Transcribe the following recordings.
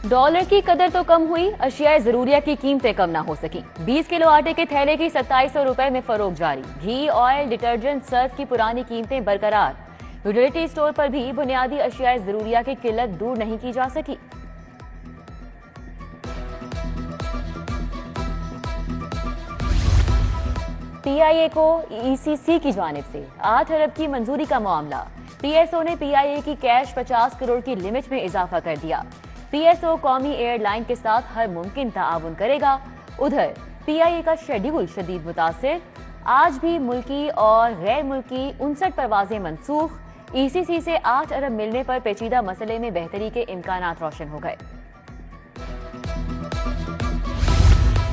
Dollar की कदर तो कम हुई, अशियाए जरूरिया की कीमतें कम ना हो सकी। 20 किलो आटे के थैले की 2700 रुपए में फरोख्त जारी। घी, ऑयल, डिटर्जेंट, सर्फ की पुरानी कीमतें बरकरार। यूटिलिटी स्टोर पर भी बुनियादी अशियाए जरूरिया की किल्लत दूर नहीं की जा सकी। पीआईए को ईसीसी की जानिब से 8 अरब की मंजूरी का मामला। पीएसओ ने पीआईए की कैश 50 करोड़ की लिमिट में इजाफा कर दिया। पीएसओ कौमी एयरलाइन के साथ हर मुमकिन ताआवुन करेगा। उधर पीआईए का शेड्यूल शदीद मुतासिर। आज भी मुल्की और गैर मुल्की 59 परवाजें मनसूख। ईसीसी से 8 अरब मिलने पर पेचीदा मसले में बेहतरी के इम्कानात रोशन हो गए।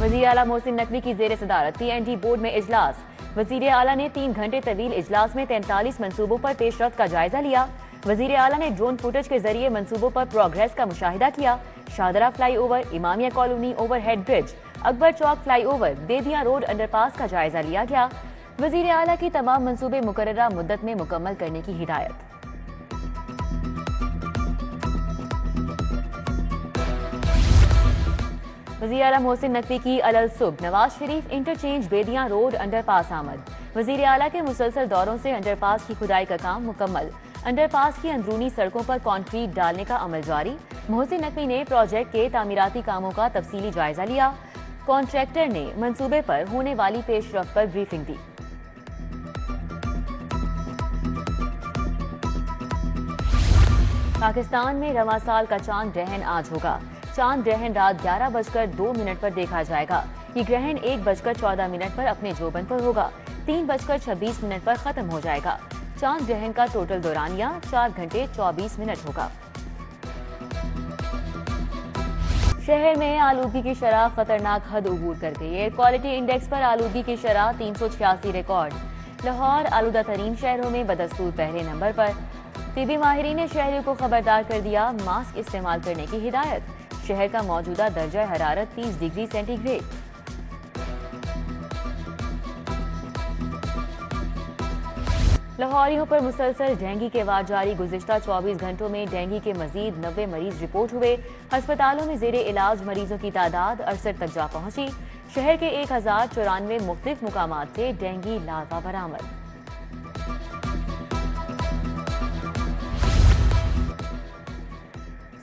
वजीर आला मोहसिन नकवी की जेर सदारत पीएनडी बोर्ड में इजलास। वजीर आला ने 3 घंटे तवील इजलास में 43 मंसूबों पर पेशरफ्त का जायजा लिया। वजीर आला ने ड्रोन फुटेज के जरिए मंसूबों पर प्रोग्रेस का मुशाहिदा किया। Shahdara flyover, Imamia colony overhead bridge, Akbar Chowk flyover, Bedia road underpass का जायजा लिया गया। वजीर आला की तमाम मंसूबे मुकर्ररा मुद्दत में मुकम्मल करने की हिदायत। वज़ीर आला मोहसिन नकवी की अलल सुब नवाज शरीफ इंटरचेंज बेदिया रोड अंडरपास आमद। वज़ीर आला के मुसलसल दौरों से अंडरपास की खुदाई का काम मुकम्मल। अंडरपास की अंदरूनी सड़कों पर कंक्रीट डालने का अमल जारी। मोहसिन नकवी ने प्रोजेक्ट के तामीराती कामों का तफसीली जायजा लिया। कॉन्ट्रैक्टर ने मंसूबे पर होने वाली पेशरफ्त पर ब्रीफिंग दी। पाकिस्तान में रवां साल का चांद ग्रहण आज होगा। चांद ग्रहण रात 11:02 पर देखा जाएगा। ये ग्रहण 1:14 पर अपने जोबन पर होगा। 3:26 पर खत्म हो जाएगा। चांद ग्रहण का टोटल दौरानिया 4 घंटे 24 मिनट होगा। शहर में आलूगी की शरह खतरनाक हद अबूर कर गई। एयर क्वालिटी इंडेक्स पर आलूगी की शरह 386 रिकॉर्ड। लाहौर आलूदा तरीन शहरों में बदस्तूर पहले नंबर पर। तिबी माहिरीन ने शहरियों को खबरदार कर दिया, मास्क इस्तेमाल करने की हिदायत। शहर का मौजूदा दर्जा हरारत 30 डिग्री सेंटीग्रेड। लाहौरियों पर मुसलसल डेंगू के वार जारी। गुज़िश्ता 24 घंटों में डेंगू के मजीद 90 मरीज रिपोर्ट हुए। अस्पतालों में जेरे इलाज मरीजों की तादाद 68 तक जा पहुंची। शहर के 1094 मुख्तलिफ मुकामात से डेंगू लार्वा बरामद।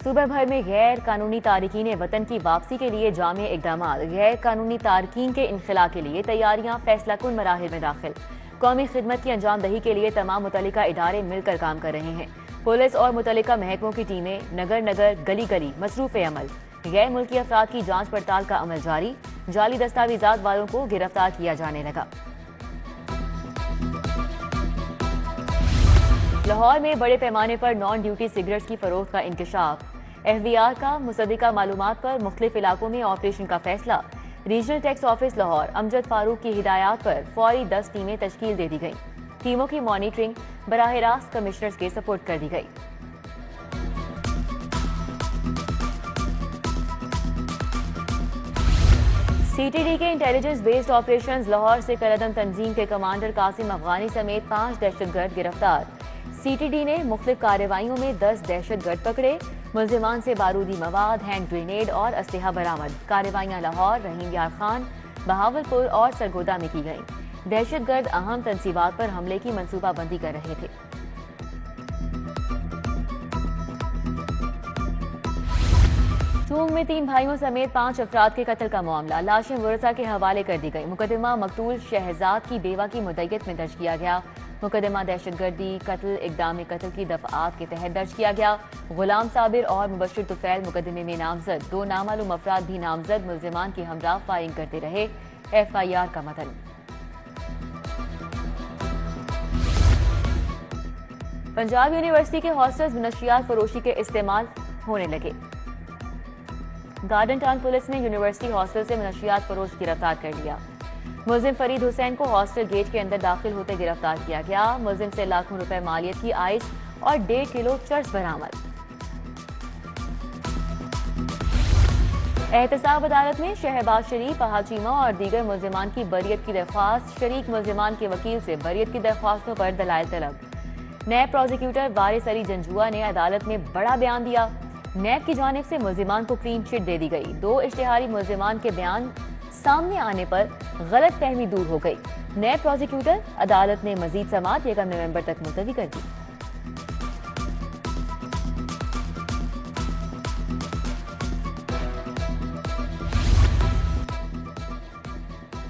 सूबे भर में गैर कानूनी तारकीन वतन की वापसी के लिए जामे इकदामात। गैर कानूनी तारकीन के इनखला के लिए तैयारियां फैसला कुन मराहिल में दाखिल। कौमी खिदमत की अंजामदही के लिए तमाम मुतल्लिका इदारे मिलकर काम कर रहे हैं। पुलिस और मुतल्लिका महकमों की टीमें नगर नगर गली गली मसरूफ अमल। गैर मुल्की अफराद की जांच पड़ताल का अमल जारी। जाली दस्तावेजात वालों को गिरफ्तार किया जाने लगा। लाहौर में बड़े पैमाने पर नॉन ड्यूटी सिगरेट्स की फरोख्त का इंकशाफ। एफबीआर का मुसद्दिका मालूमात पर मुख्तलिफ इलाकों में ऑपरेशन का फैसला। Regional tax office Lahore Amjad Farooq की हिदायत पर फौरी 10 टीमें तश्कील दे दी गई। टीमों की मॉनिटरिंग बराह रास्त कमिश्नर्स के सपोर्ट कर दी गई। सीटीडी के इंटेलिजेंस बेस्ड ऑपरेशंस। लाहौर से कलअदम तंजीम के कमांडर कासिम अफगानी समेत 5 दहशतगर्द गिरफ्तार। सीटीडी ने मुख्तलिफ कार्रवाइयों में 10 दहशतगर्द पकड़े। मुलजिमान से बारूदी मवाद, हैंड ग्रेनेड और असलहा बरामद। कार्रवाइयां लाहौर, रहीम यार खान, बहावलपुर और सरगोदा में की गईं। दहशतगर्द अहम तंसीबात पर हमले की मंसूबाबंदी कर रहे थे। चूंग में 3 भाइयों समेत 5 अफराद के कत्ल का मामला। लाशें वरसा के हवाले कर दी गई। मुकदमा मकतूल शहजाद की बेवा की मुद्दत में दर्ज किया गया। मुकदमा दहशतगर्दी कत्ल इक़दाम कत्ल की दफ़ात के तहत दर्ज किया गया। गुलाम साबिर और मुबशिर तुफैल मुकदमे में नामजद। 2 नामालूम अफराद भी नामजद मुलजिमान के हमरा फायरिंग करते रहे। FIR का मतन। पंजाब यूनिवर्सिटी के हॉस्टल्स में नशियात फरोशी के इस्तेमाल होने लगे। गार्डन टाउन पुलिस ने यूनिवर्सिटी हॉस्टल से नशियात फरोश गिरफ्तार कर लिया। मुलजिम फरीद हुसैन को हॉस्टल गेट के अंदर दाखिल होते गिरफ्तार किया गया। मुलजिम से लाखों रुपए मालियत की आइस और 1.5 किलो चर्स बरामद। एहतसाब अदालत में शहबाज शरीफ, फहाद चीमा और दीगर मुलजिमान की बरियत की दरख्वास्त। शरीक मुलजिमान के वकील से बरियत की दरख्वास्तों पर दलाइल तलब। नए प्रोसिक्यूटर वारिस अली जंजुआ ने अदालत में बड़ा बयान दिया। नैब की जानिब से मुल्जिमान को क्लीन चिट दे दी गई। 2 इश्तिहारी मुल्जिमान के बयान सामने आने पर गलत फहमी दूर हो गई। नैब प्रोसिक्यूटर अदालत ने मजीद समाअत 1 नवंबर तक मुलतवी कर दी।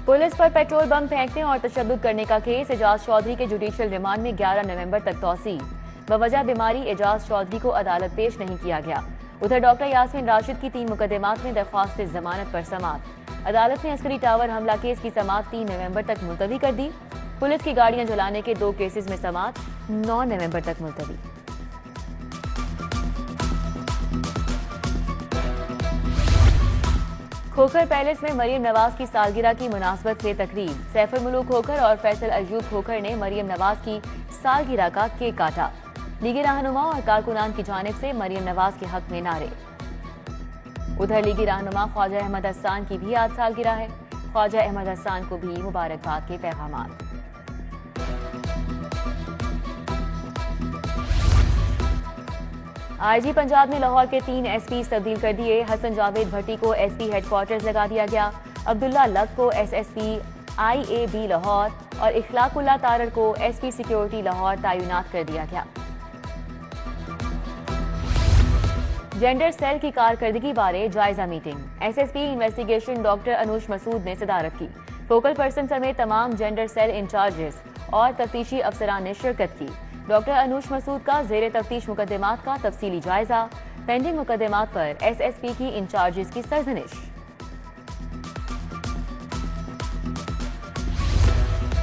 पुलिस पर पेट्रोल बम फेंकने और तशद्दुद करने का केस, एजाज चौधरी के जुडिशियल रिमांड में 11 नवंबर तक तौसी। बवजह बीमारी एजाज चौधरी को अदालत पेश नहीं किया गया। उधर डॉक्टर यास्मीन राशिद की 3 मुकदमात में दरख्वास्त जमानत पर समाअत। अदालत ने अस्करी टावर हमला केस की समाअत 3 नवंबर तक मुलतवी कर दी। पुलिस की गाड़ियां जलाने के 2 केसेस में समाअत 9 नवंबर तक मुलतवी। खोखर पैलेस में मरियम नवाज की सालगिरह की मुनासबत से तकरीब। सैफुल मुलूक खोखर और फैसल अयूब खोखर ने मरियम नवाज की सालगिरह का केक काटा। लीगी रहनुमा और कारकुनान की जानिब से मरियम नवाज के हक में नारे। उधर लीगी रहनुमा ख्वाजा अहमद हसन की भी आज सालगिरह है। ख्वाजा अहमद हसन को भी मुबारकबाद के पैगामात। आईजी पंजाब ने लाहौर के 3 एसपी तब्दील कर दिए। हसन जावेद भट्टी को एसपी हेडक्वार्टर्स लगा दिया गया। अब्दुल्ला लक को एसएसपी आईएबी लाहौर और इखलाकुल्ला तारर को एसपी सिक्योरिटी लाहौर तैनात कर दिया गया। जेंडर सेल की कारकर्दगी बारे जायजा मीटिंग। एसएसपी इन्वेस्टिगेशन डॉक्टर अनुज मसूद ने सदारत की। फोकल पर्सन समेत तमाम जेंडर सेल इंचार्जेस और तफ्तीशी अफसरान ने शिरकत की। डॉक्टर अनुज मसूद का जेर तफ्तीश मुकदमात का तफसीली जायजा। पेंडिंग मुकदमात पर एसएसपी की इंचार्जेस की सरजनिश।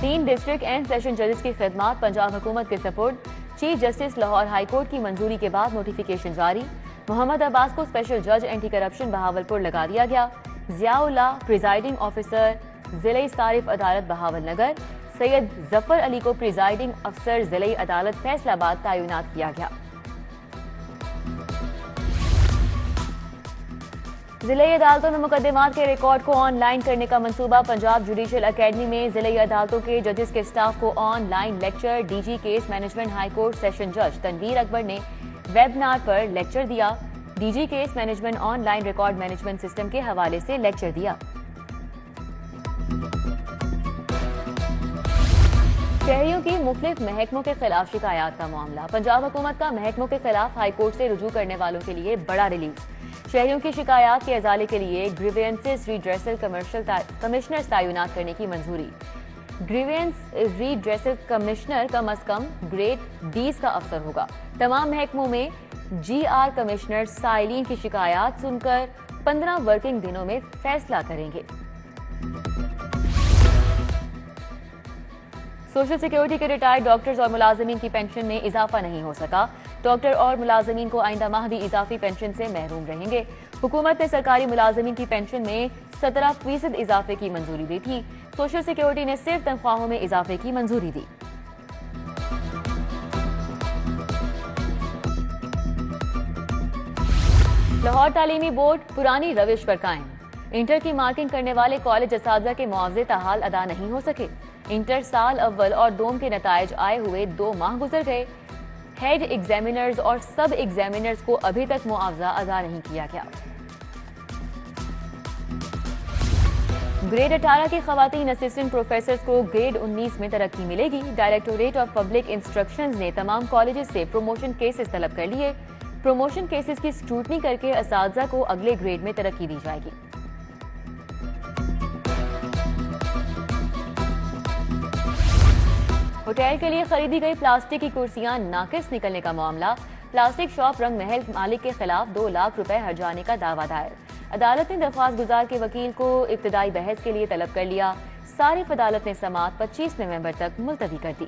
3 डिस्ट्रिक्ट एंड सेशन जजेस की खिदमात पंजाब हुकूमत के support. Chief justice Lahore high court की मंजूरी के बाद नोटिफिकेशन जारी। मोहम्मद अब्बास को स्पेशल जज एंटी करप्शन बहावलपुर लगा दिया गया। जियाउल्लाह प्रिजाइडिंग ऑफिसर जिले सारिफ अदालत बहावलनगर। सैयद जफर अली को प्रिजाइडिंग अफसर जिले अदालत फैसलाबाद तैनात किया गया। जिले अदालतों में मुकदमात के रिकॉर्ड को ऑनलाइन करने का मंसूबा। पंजाब जुडिशियल अकेडमी में जिले अदालतों के जजेस के स्टाफ को online lecture. DG case management high court session जज तनवीर अकबर ने वेबिनार पर लेक्चर दिया। DG case management online record management system के हवाले से लेक्चर दिया। शहरियों की मुख्तलिफ महकमों के खिलाफ शिकायत का मामला। पंजाब हुकूमत का महकमों के खिलाफ हाईकोर्ट से रुजू करने वालों के लिए बड़ा रिलीफ। शहरियों की शिकायत के अजाले के लिए ग्रीवेंसेस रीड्रेसल कमिश्नर तैनात करने की मंजूरी। ग्रीवेंस रीड्रेसल कमिश्नर कम अज कम ग्रेड 20 का अफसर होगा। तमाम महकमों में जीआर कमिश्नर साइलिन की शिकायत सुनकर 15 वर्किंग दिनों में फैसला करेंगे। सोशल सिक्योरिटी के रिटायर्ड डॉक्टर्स और मुलाजमीन की पेंशन में इजाफा नहीं हो सका। डॉक्टर और मुलाजमीन को आइंदा माह भी इजाफी पेंशन से महरूम रहेंगे। हुकूमत ने सरकारी मुलाजमीन की पेंशन में 17% इजाफे की मंजूरी दी थी। सोशल सिक्योरिटी ने सिर्फ तनख्वाहों में इजाफे की मंजूरी दी। लाहौर तालीमी बोर्ड पुरानी रविश पर कायम। इंटर की मार्किंग करने वाले कॉलेज असातिज़ा के मुआवजे ताहाल अदा नहीं हो सके। इंटर साल अव्वल और दोम के नतायज आए हुए 2 माह गुजर गए। हेड एग्जामिनर्स और सब एग्जामिनर्स को अभी तक मुआवजा अदा नहीं किया गया। ग्रेड 18 की खवातीन असिस्टेंट प्रोफेसर्स को ग्रेड 19 में तरक्की मिलेगी। डायरेक्टोरेट ऑफ पब्लिक इंस्ट्रक्शंस ने तमाम कॉलेजेस से प्रमोशन केसेस तलब कर लिए। प्रमोशन केसेस की स्क्रूटनी करके असातिज़ा को अगले ग्रेड में तरक्की दी जाएगी। होटल के लिए खरीदी गई प्लास्टिक की कुर्सियां नाकिस निकलने का मामला। प्लास्टिक शॉप रंग महल मालिक के खिलाफ 2 लाख रुपए हर्जाने का दावा दायर। अदालत ने दरख्वास्त गुजार के वकील को इब्तिदाई बहस के लिए तलब कर लिया। सारिफ अदालत ने समाअत 25 नवंबर तक मुलतवी कर दी।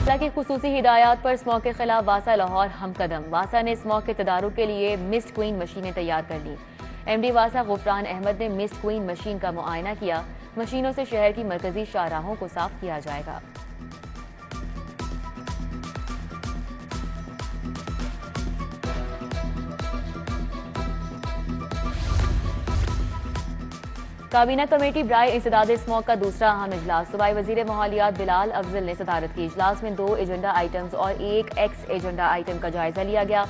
की खुसूसी हिदायत पर स्मॉग के खिलाफ वासा लाहौर हमकदम। वासा ने स्मॉग के तदारुक के लिए मिस्ट क्वीन मशीनें तैयार कर ली। एमडी वासा गुफरान अहमद ने मिस्ट क्वीन मशीन का मुआयना किया। मशीनों से शहर की मरकजी शाहराहों को साफ किया जाएगा। काबीना कमेटी बराए इंसदाद स्मॉग का दूसरा अहम इजलास। सूबाई वजीर माहौलियात बिलाल अफजल ने सदारत की। इजलास में 2 एजेंडा आइटम्स और एक एक्स एजेंडा आइटम का जायजा लिया गया।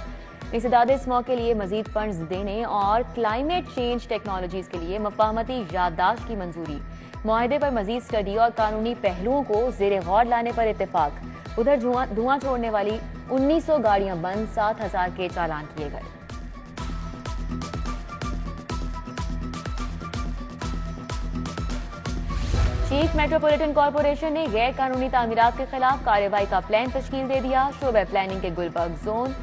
इंसदाद स्मॉग के लिए मजीद फंड्स देने और क्लाइमेट चेंज टेक्नोलॉजीज के लिए मफाहमती याददाश्त की मंजूरी। मुआहदे पर मजीद स्टडी और कानूनी पहलुओं को जेर गौर लाने पर इत्तेफाक। उधर धुआं छोड़ने वाली 1900 गाड़ियां बंद, 7000 के चालान किए गए। चीफ मेट्रोपॉलिटन कॉरपोरेशन ने गैर कानूनी तामीरात के खिलाफ कार्रवाई का प्लान तश्कील दे दिया। शोबे प्लानिंग के गुलबर्ग जोन,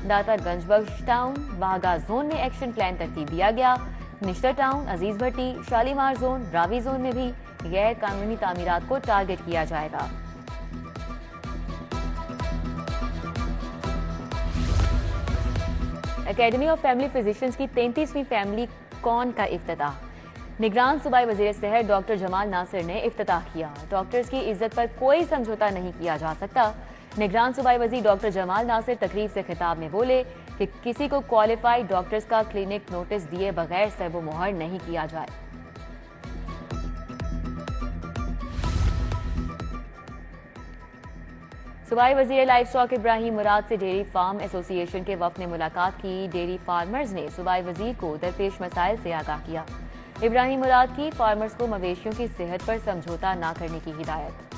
दातारगंज बख्श टाउन, बागा जोन में एक्शन प्लान तरतीब दिया गया। निश्तर टाउन, अजीज भट्टी, शालीमार जोन, रावी जोन में भी गैर कानूनी तामीरात को टारगेट किया जाएगा। एकेडमी ऑफ फैमिली फिजिशियंस की 33वीं फैमिली कॉन का इफ्तिताह। निगरान सूबाई वजीर सेहत डॉक्टर जमाल नासिर ने इफ्तिताह किया। डॉक्टर्स की इज्जत पर कोई समझौता नहीं किया जा सकता। निगरान सूबाई वजीर डॉक्टर जमाल नासिर तकरीब से खिताब में बोले कि किसी को क्वालिफाइड डॉक्टर्स का क्लिनिक नोटिस दिए बगैर सर्वो मोहर नहीं किया जाए। सूबाई वजीर लाइफ स्टॉक इब्राहिम मुराद से डेयरी फार्म एसोसिएशन के वफ्द ने मुलाकात की। डेयरी फार्मर्स ने सूबाई वजीर को दरपेश मसाइल से आगाह किया। इब्राहिम मुराद की फार्मर्स को मवेशियों की सेहत पर समझौता न करने की हिदायत।